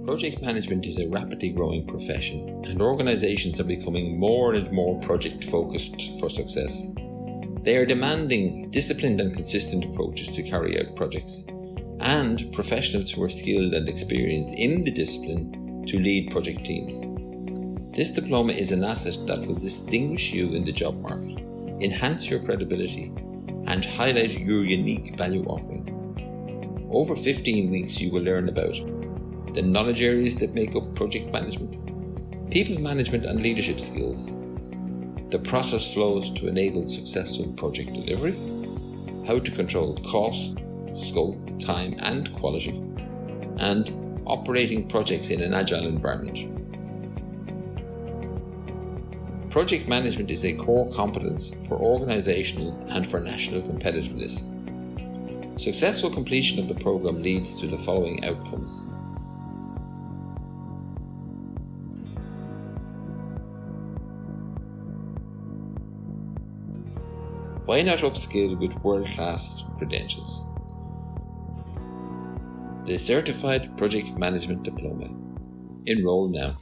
Project management is a rapidly growing profession, and organisations are becoming more and more project-focused for success. They are demanding disciplined and consistent approaches to carry out projects, and professionals who are skilled and experienced in the discipline to lead project teams. This diploma is an asset that will distinguish you in the job market, enhance your credibility, and highlight your unique value offering. Over 15 weeks you will learn about the knowledge areas that make up project management, people management and leadership skills, the process flows to enable successful project delivery, how to control cost, scope, time and quality, and operating projects in an agile environment. Project management is a core competence for organisational and for national competitiveness. Successful completion of the programme leads to the following outcomes. Why not upskill with world-class credentials? The Certified Project Management Diploma. Enroll now.